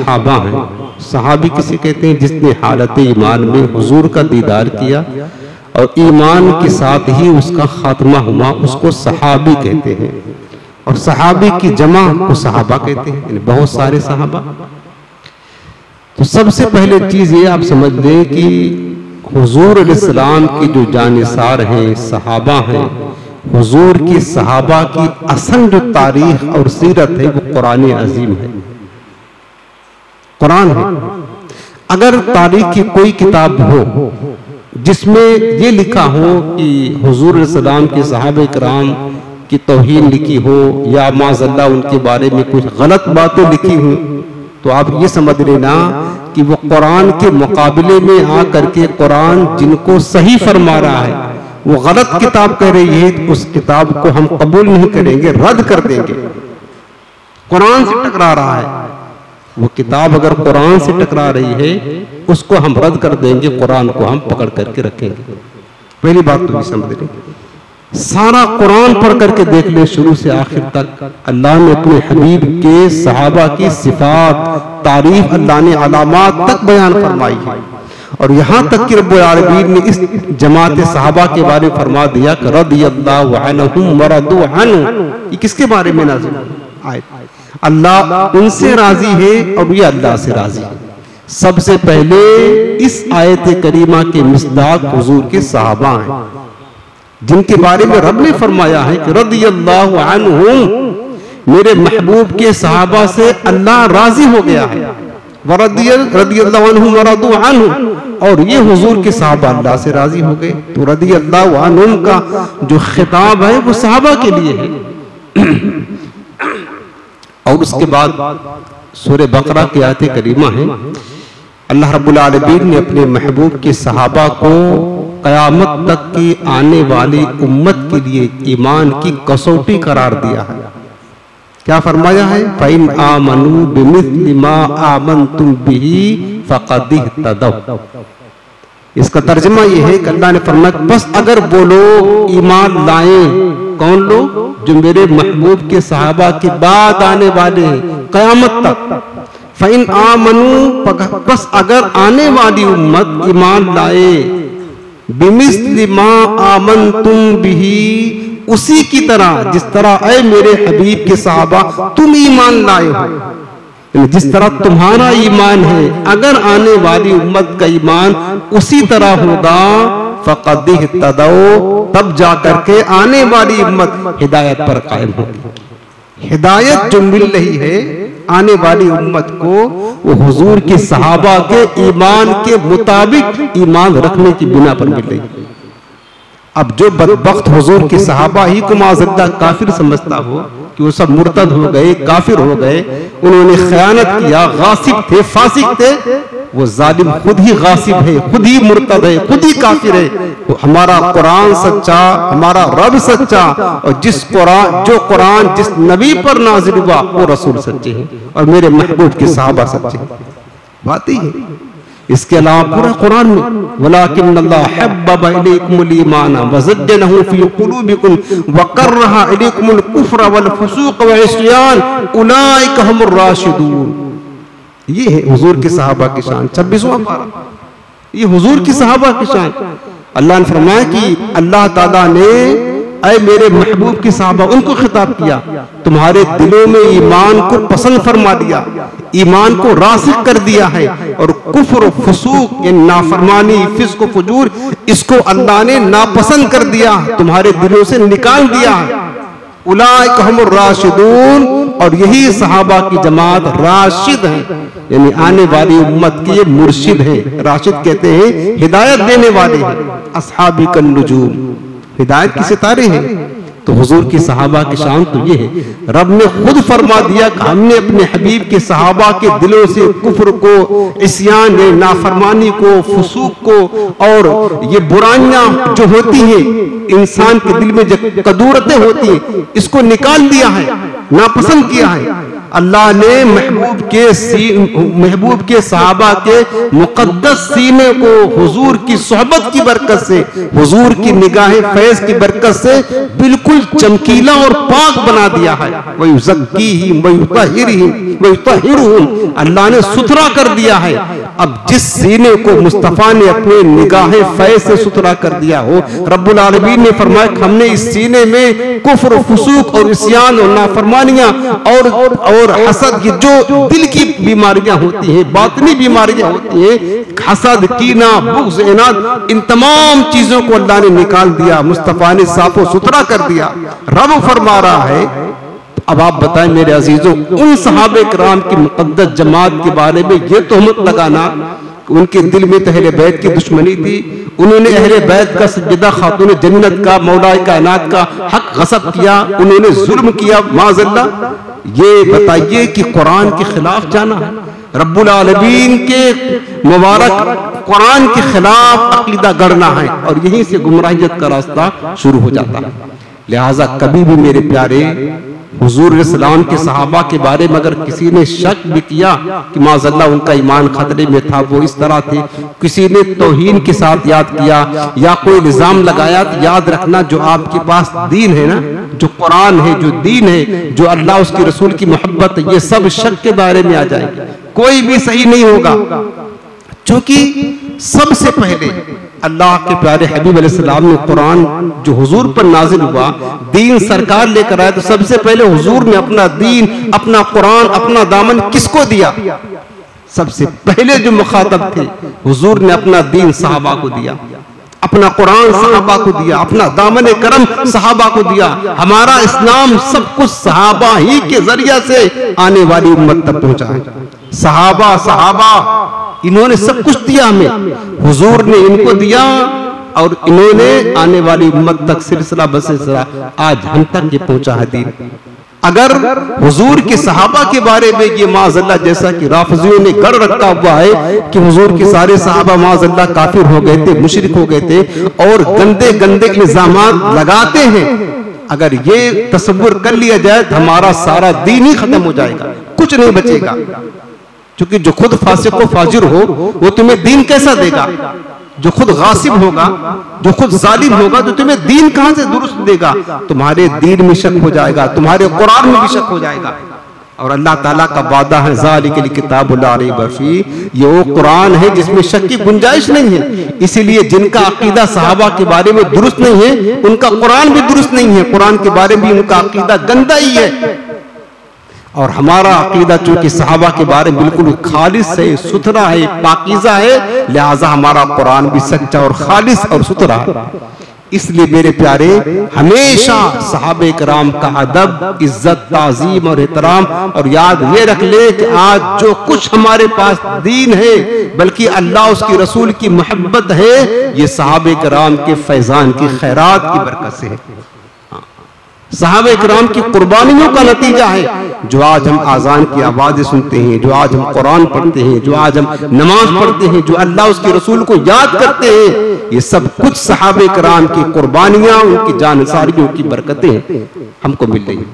सहाबा हैं। सहाबी किसे कहते हैं? जिसने हालत ईमान में हुजूर का दीदार किया और ईमान के साथ ही उसका खात्मा हुआ, उसको सहाबी कहते हैं। और सहाबी की जमा को सहाबा कहते हैं, यानी बहुत सारे सहाबा। तो सबसे पहले चीज ये आप समझ लें कि हुजूर अलैहिस्सलाम की जो जानिसार हैं, सहाबा हैं, हुजूर की सहाबा की असल जो तारीख और सीरत है वो कुरान अजीम है, कुरान है। अगर तारीख की कोई किताब हो जिसमें ये लिखा हो कि हुजूर अलैहिस्सलाम के सहाबा इकराम की तौहीन लिखी हो या माज़अल्लाह उनके बारे में कुछ गलत बातें लिखी हुई, तो आप ये समझ लेना कि वो कुरान के मुकाबले में आकर के कुरान जिनको सही फरमा रहा है वो गलत किताब कह रही है, तो उस किताब को हम कबूल नहीं करेंगे, रद्द कर देंगे। कुरान से टकरा रहा है, वो किताब अगर कुरान से टकरा रही है उसको हम रद्द कर देंगे, कुरान को हम पकड़ करके रखेंगे। पहली बात तो ये समझ लें। सारा कुरान पढ़ करके देख ले शुरू से आखिर तक, अल्लाह ने अपने हबीब के सहाबा की सिफात, तारीफ, अल्लाह ने अलामात तक बयान फरमाई है। और यहाँ तक कि रब्बुल आलमीन ने इस जमात सहाबा के बारे में फरमा दिया कि रदियल्लाहु अन्हुम व रदू अन्हु। ये किसके बारे में नाज़िल आयत? अल्लाह उनसे राजी है और ये अल्लाह से राजी है। सबसे पहले इस आयत करीमा के मिस्दाक हुजूर के सहाबा हैं, जिनके बारे में रब ने फरमाया है कि रदियल्लाहु अन्हुम, मेरे महबूब के सहाबा से अल्लाह राजी हो गया है। रदियल्लाहु अन्हुम व रदू अन्हु, और ये हुजूर के सहाबा अल्लाह से राजी हो गए। तो रदियल्लाहु अन्हुम का जो खिताब है वो सहाबा के लिए है। और उसके बाद सूरह बकरा की आयत करीमा है, अल्लाह रब्बुल आलमीन ने अपने महबूब के सहाबा को कयामत तक की आने वाली उम्मत के लिए ईमान की कसौटी करार दिया है। क्या फरमाया है? फ़इन आमनू बिमिस्लि मा आमनतुम बिही फ़क़द इह्तदव। इसका तर्जुमा ये है कि अल्लाह ने फरमाया बस अगर वो लोग ईमान लाएं, कौन लोग? जो मेरे महबूब के सहाबा के बाद आने वाले हैं कयामत तक। फ़इन आमनू, बस अगर आने वाली उम्मत ईमान लाए, बिमिस्लि मा आमनतुम बिही, उसी की तरह जिस तरह ऐ मेरे हबीब के सहाबा तुम ईमान लाए हो, जिस तरह तुम्हारा ईमान है, अगर आने वाली उम्मत का ईमान उसी तरह होगा, फ़क़द इह्तदौ, तब जाकर के आने वाली उम्मत हिदायत पर कायम होगी। हिदायत जो मिल रही है आने वाली उम्मत को, वो हुजूर के सहाबा के ईमान के मुताबिक ईमान रखने की बिना पर मिल रही है। अब जो बदबख्त हुजूर के सहाबा ही को माज़अल्लाह काफिर समझता हो कि वो सब मुर्तद हो गए, काफिर हो गए, उन्होंने खयानत किया, गासिब थे, फासिक थे, वो जालिम खुद ही गासिब है, खुद ही मुर्तद है, खुद ही काफिर है। तो हमारा कुरान सच्चा, हमारा रब सच्चा, और जो कुरान जिस नबी पर नाजिल हुआ वो रसूल सच्चे हैं और मेरे महबूब के सहाबा सच्चे हैं। बात ही है। इसके अलावा पूरा कुरान में वलाकिन्नल्लाह हब्बबा इलैकुमुल ईमान व ज़य्यनहु फी क़ुलूबिकुम व कररहा इलैकुमुल कुफ्र वल फुसूक़ व इस्यान उलाइका हुमुर राशिदून। ये है हुजूर के सहाबा की शान। 26वां पारा, ये हुजूर की सहाबा की शान। अल्लाह ने फरमाया कि अल्लाह ताला ने ऐ मेरे महबूब के सहाबा, उनको खिताब किया, तुम्हारे दिलों में ईमान को पसंद फरमा दिया, ईमान को रासिख कर दिया है, और कुफ्र फुसूक यानी नाफरमानी, फिस्क फुजूर, इसको अल्लाह ने नापसंद कर दिया, तुम्हारे दिलों से निकाल दिया है। उलाइका हुमुर राशिदून, और यही सहाबा की जमात राशिद है, यानी आने वाली उम्मत के ये मुर्शिद है। राशिद कहते हैं हिदायत देने वाले हैं। अस्हाबी कन नुजूम, हिदायत के सितारे हैं। तो हुजूर की सहाबा की शान तो ये है, रब ने खुद फरमा दिया कि हमने अपने हबीब के सहाबा के दिलों से कुफ्र को, इस्यान नाफरमानी को, फुसूक को, और ये बुराइयां जो होती हैं इंसान के दिल में जो कदूरतें होती हैं, इसको निकाल दिया है, नापसंद किया है। अल्लाह ने महबूब के सहाबा के मुकद्दस सीने को हुजूर की सोहबत की बरकत से, हुजूर की निगाह फैज की बरकत से बिल्कुल चमकीला और पाक बना दिया है। वयुज़क्कीहिम वयुतहिरुहुम, अल्लाह ने सुथरा कर दिया है। अब जिस सीने को मुस्तफा ने अपने निगाह फैज से सुथरा कर दिया हो, रब्बुल आलमीन ने फरमाया हमने इस सीने में कुफ्र, फुसूक और इस्यान और नाफरमानियां और हसद की जो दिल की बीमारियां होती हैं, बातनी बीमारियां होती हैं, हसद, कीना, बुग़्ज़, इनाद, इन तमाम चीजों को अल्लाह ने निकाल दिया, मुस्तफा ने साफो सुथरा कर दिया। रब फरमा रहा है, अब आप बताएं मेरे अजीजों, उन सहाबे किराम की मुक़द्दस जमात के बारे में ये तोहमत लगाना, उनके दिल में तो अहले बैत की दुश्मनी थी, उन्होंने अहले बैत का सजदा खातून जन्नत का, मौला कायनात का हक गसब किया, उन्होंने जुल्म किया माज़अल्लाह। ये बताइए कि कुरान के खिलाफ जाना है, रब्बुल आलमीन के मुबारक कुरान के खिलाफ अकीदा गढ़ना है, और यहीं से गुमराहियत का रास्ता शुरू हो जाता है। लिहाजा कभी भी मेरे प्यारे हुजूर इस्लाम के सहाबा के बारे में अगर किसी ने शक भी किया कि माज़अल्लाह उनका ईमान खतरे में था, वो इस तरह थे, किसी ने तौहीन के साथ याद किया या कोई इल्जाम लगाया, तो याद रखना जो आपके पास दीन है ना, जो कुरान है, जो दीन है, जो अल्लाह उसके रसूल की मोहब्बत है, ये सब शक के दायरे में आ जाएंगे, कोई भी सही नहीं होगा। क्योंकि सबसे पहले अल्लाह के प्यारे हबीब अलैहिस्सलाम ने कुरान जो हुजूर पर नाजिल हुआ, दीन सरकार लेकर आए, तो सबसे पहले हुजूर ने अपना दीन, अपना कुरान, अपना दामन किसको दिया? सबसे पहले जो मुखातब थे, हुजूर ने अपना दीन सहाबा को दिया, अपना कुरान सहाबा को दिया, अपना दामन करम सहाबा को दिया। हमारा इस्लाम सब कुछ सहाबा ही के जरिया से आने वाली उम्मत तक पहुंचा है। सहाबा इन्होंने सब कुछ दिया हमें, हुजूर ने इनको दिया, और इन्होंने आने वाली उम्मत तक सिलसिला बसिलसिला आज हम तक ये पहुंचा है दीन। अगर हुजूर के सहाबा के बारे में ये माज़अल्लाह, जैसा कि राफिजियों ने गढ़ रखा हुआ है कि हुजूर के सारे सहाबा माज़अल्लाह काफिर हो गए थे, मुशरिक हो गए थे, और गंदे गंदे इल्जामात लगाते हैं, अगर ये तसव्वुर कर लिया जाए तो हमारा सारा दीन ही खत्म हो जाएगा, कुछ नहीं बचेगा। क्योंकि जो खुद फासिक व फाजिर हो वो तुम्हें दीन कैसा देगा? जो खुद गासिब होगा, जो खुद जालिम होगा, तो तुम्हें दीन कहां से दुरुस्त देगा? तुम्हारे दीन में शक हो जाएगा, तुम्हारे कुरान में भी शक हो जाएगा। और अल्लाह ताला का वादा है, ज़ालिकल किताबु ला रैब फीह, ये वो कुरान है जिसमें शक की गुंजाइश नहीं है। इसीलिए जिनका अकीदा सहाबा के बारे में दुरुस्त नहीं है, उनका कुरान भी दुरुस्त नहीं है, कुरान के बारे में उनका अकीदा गंदा ही है। और हमारा अकीदा चूंकि सहाबा के बारे में बिल्कुल खालिस है, सुथरा है, पाकीज़ा है, लिहाजा हमारा कुरान भी सच्चा और खालिस और सुथरा है। इसलिए मेरे प्यारे, हमेशा सहाबे किराम का अदब, इज्जत, ताजीम और एहतराम, और याद ये रख ले कि आज जो कुछ हमारे पास दीन है, बल्कि अल्लाह उसकी रसूल की मोहब्बत है, ये सहाबे किराम के फैजान की खैरात की बरकत से है, सहाबे किराम की कुर्बानियों का नतीजा है। जो आज हम आजान की आवाजें सुनते हैं, जो आज हम कुरान पढ़ते हैं, जो आज हम नमाज पढ़ते हैं, जो अल्लाह उसके रसूल को याद करते हैं, ये सब कुछ सहाबे किराम की कुर्बानियां, उनकी जानसारियों की बरकतें हमको मिल रही हैं।